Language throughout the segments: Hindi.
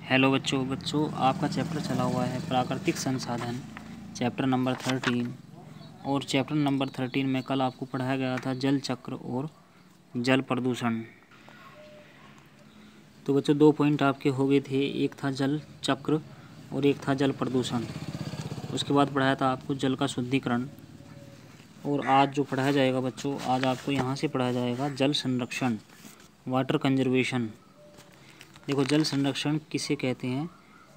हेलो बच्चों आपका चैप्टर चला हुआ है प्राकृतिक संसाधन, चैप्टर नंबर 13। और चैप्टर नंबर 13 में कल आपको पढ़ाया गया था जल चक्र और जल प्रदूषण। तो बच्चों 2 पॉइंट आपके हो गए थे, एक था जल चक्र और एक था जल प्रदूषण। उसके बाद पढ़ाया था आपको जल का शुद्धिकरण। और आज जो पढ़ाया जाएगा बच्चों, आज आपको यहाँ से पढ़ाया जाएगा जल संरक्षण, वाटर कंजर्वेशन। देखो, जल संरक्षण किसे कहते हैं?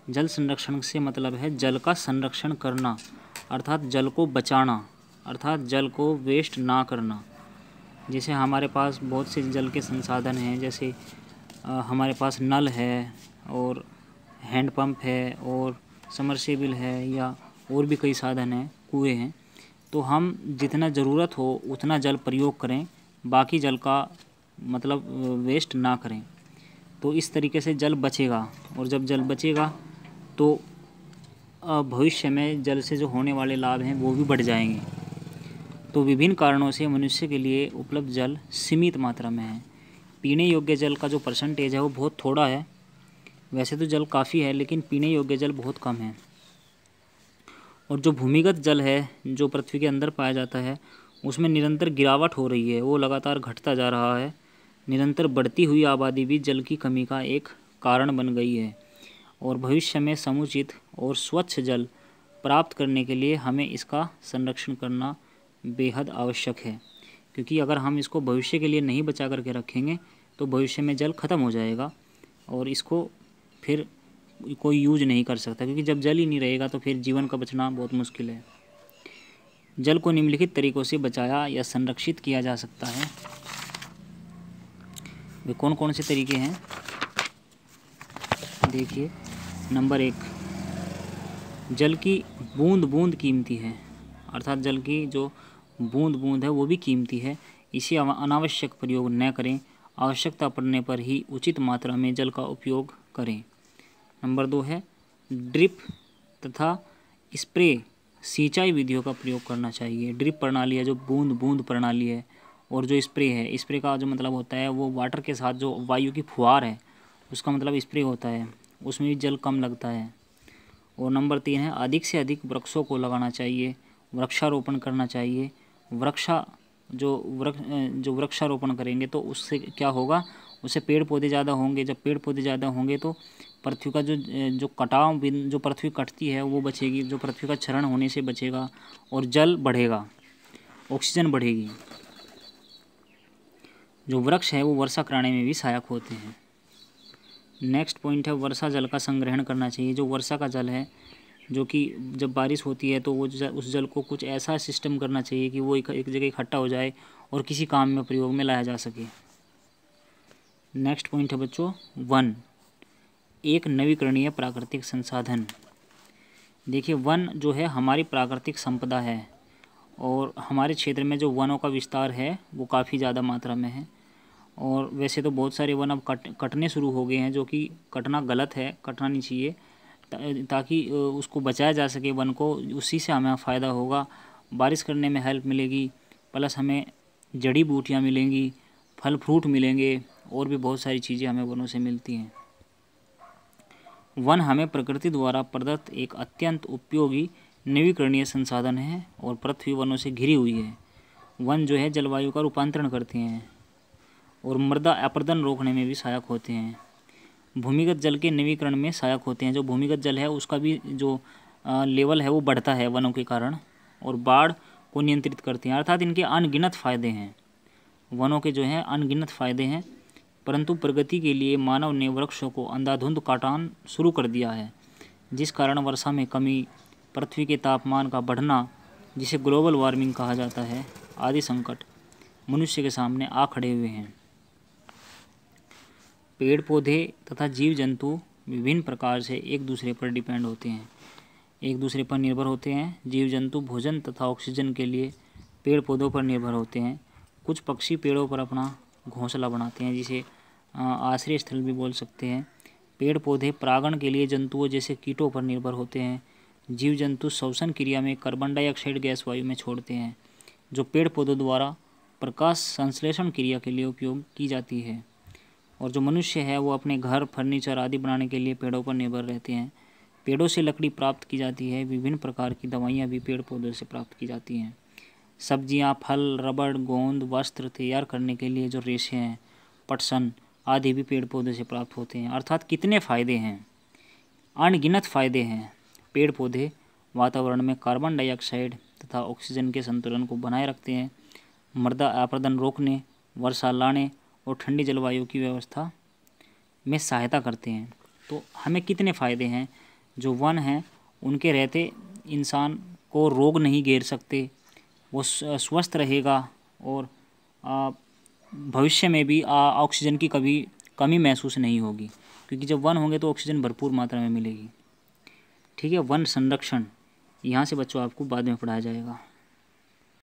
जल संरक्षण से मतलब है जल का संरक्षण करना, अर्थात जल को बचाना, अर्थात जल को वेस्ट ना करना। जैसे हमारे पास बहुत से जल के संसाधन हैं, जैसे हमारे पास नल है और हैंडपम्प है और समरसेबिल है, या और भी कई साधन हैं, कुएँ हैं। तो हम जितना ज़रूरत हो उतना जल प्रयोग करें, बाकी जल का मतलब वेस्ट ना करें। तो इस तरीके से जल बचेगा, और जब जल बचेगा तो भविष्य में जल से जो होने वाले लाभ हैं वो भी बढ़ जाएंगे। तो विभिन्न कारणों से मनुष्य के लिए उपलब्ध जल सीमित मात्रा में है। पीने योग्य जल का जो परसेंटेज है वो बहुत थोड़ा है। वैसे तो जल काफ़ी है, लेकिन पीने योग्य जल बहुत कम है। और जो भूमिगत जल है, जो पृथ्वी के अंदर पाया जाता है, उसमें निरंतर गिरावट हो रही है, वो लगातार घटता जा रहा है। निरंतर बढ़ती हुई आबादी भी जल की कमी का एक कारण बन गई है। और भविष्य में समुचित और स्वच्छ जल प्राप्त करने के लिए हमें इसका संरक्षण करना बेहद आवश्यक है, क्योंकि अगर हम इसको भविष्य के लिए नहीं बचा करके रखेंगे तो भविष्य में जल ख़त्म हो जाएगा और इसको फिर कोई यूज नहीं कर सकता, क्योंकि जब जल ही नहीं रहेगा तो फिर जीवन का बचना बहुत मुश्किल है। जल को निम्नलिखित तरीक़ों से बचाया या संरक्षित किया जा सकता है। वे कौन कौन से तरीके हैं? देखिए, नंबर 1, जल की बूंद बूंद कीमती है, अर्थात जल की जो बूंद बूंद है वो भी कीमती है। इसे अनावश्यक प्रयोग न करें, आवश्यकता पड़ने पर ही उचित मात्रा में जल का उपयोग करें। नंबर 2 है ड्रिप तथा स्प्रे सिंचाई विधियों का प्रयोग करना चाहिए। ड्रिप प्रणाली है, जो बूंद बूंद प्रणाली है, और जो स्प्रे है, स्प्रे का जो मतलब होता है वो वाटर के साथ जो वायु की फुहार है उसका मतलब स्प्रे होता है, उसमें भी जल कम लगता है। और नंबर 3 है अधिक से अधिक वृक्षों को लगाना चाहिए, वृक्षारोपण करना चाहिए। जो वृक्षारोपण करेंगे तो उससे क्या होगा, उससे पेड़ पौधे ज़्यादा होंगे। जब पेड़ पौधे ज़्यादा होंगे तो पृथ्वी का जो कटाव जो पृथ्वी कटती है वो बचेगी, जो पृथ्वी का क्षरण होने से बचेगा, और जल बढ़ेगा, ऑक्सीजन बढ़ेगी। जो वृक्ष है वो वर्षा कराने में भी सहायक होते हैं। नेक्स्ट पॉइंट है वर्षा जल का संग्रहण करना चाहिए। जो वर्षा का जल है, जो कि जब बारिश होती है तो वो उस जल को कुछ ऐसा सिस्टम करना चाहिए कि वो एक जगह इकट्ठा हो जाए और किसी काम में प्रयोग में लाया जा सके। नेक्स्ट पॉइंट है बच्चों वन, एक नवीकरणीय प्राकृतिक संसाधन। देखिए, वन जो है हमारी प्राकृतिक संपदा है, और हमारे क्षेत्र में जो वनों का विस्तार है वो काफ़ी ज़्यादा मात्रा में है। और वैसे तो बहुत सारे वन अब कटने शुरू हो गए हैं, जो कि कटना गलत है, कटना नहीं चाहिए, ताकि उसको बचाया जा सके वन को। उसी से हमें फ़ायदा होगा, बारिश करने में हेल्प मिलेगी, प्लस हमें जड़ी बूटियाँ मिलेंगी, फल फ्रूट मिलेंगे, और भी बहुत सारी चीज़ें हमें वनों से मिलती हैं। वन हमें प्रकृति द्वारा प्रदत्त एक अत्यंत उपयोगी नवीकरणीय संसाधन है, और पृथ्वी वनों से घिरी हुई है। वन जो है जलवायु का रूपांतरण करते हैं और मृदा अपरदन रोकने में भी सहायक होते हैं। भूमिगत जल के नवीकरण में सहायक होते हैं। जो भूमिगत जल है उसका भी जो लेवल है वो बढ़ता है वनों के कारण, और बाढ़ को नियंत्रित करते हैं। अर्थात इनके अनगिनत फ़ायदे हैं, वनों के जो हैं अनगिनत फ़ायदे हैं। परंतु प्रगति के लिए मानव ने वृक्षों को अंधाधुंध काटना शुरू कर दिया है, जिस कारण वर्षा में कमी, पृथ्वी के तापमान का बढ़ना, जिसे ग्लोबल वार्मिंग कहा जाता है, आदि संकट मनुष्य के सामने आ खड़े हुए हैं। पेड़ पौधे तथा जीव जंतु विभिन्न प्रकार से एक दूसरे पर डिपेंड होते हैं, एक दूसरे पर निर्भर होते हैं। जीव जंतु भोजन तथा ऑक्सीजन के लिए पेड़ पौधों पर निर्भर होते हैं। कुछ पक्षी पेड़ों पर अपना घोंसला बनाते हैं, जिसे आश्रय स्थल भी बोल सकते हैं। पेड़ पौधे परागण के लिए जंतुओं जैसे कीटों पर निर्भर होते हैं। जीव जंतु श्वसन क्रिया में कार्बन डाइऑक्साइड गैस वायु में छोड़ते हैं, जो पेड़ पौधों द्वारा प्रकाश संश्लेषण क्रिया के लिए उपयोग की जाती है। और जो मनुष्य है वो अपने घर, फर्नीचर आदि बनाने के लिए पेड़ों पर निर्भर रहते हैं। पेड़ों से लकड़ी प्राप्त की जाती है। विभिन्न प्रकार की दवाइयाँ भी पेड़ पौधों से प्राप्त की जाती हैं। सब्जियाँ, फल, रबड़, गोंद, वस्त्र तैयार करने के लिए जो रेशे हैं, पटसन आदि भी पेड़ पौधे से प्राप्त होते हैं। अर्थात कितने फ़ायदे हैं, अनगिनत फ़ायदे हैं। पेड़ पौधे वातावरण में कार्बन डाइऑक्साइड तथा ऑक्सीजन के संतुलन को बनाए रखते हैं, मृदा अपरदन रोकने, वर्षा लाने और ठंडी जलवायु की व्यवस्था में सहायता करते हैं। तो हमें कितने फ़ायदे हैं। जो वन हैं उनके रहते इंसान को रोग नहीं घेर सकते, वो स्वस्थ रहेगा और भविष्य में भी ऑक्सीजन की कभी कमी महसूस नहीं होगी, क्योंकि जब वन होंगे तो ऑक्सीजन भरपूर मात्रा में मिलेगी। ठीक है। वन संरक्षण यहाँ से बच्चों आपको बाद में पढ़ाया जाएगा।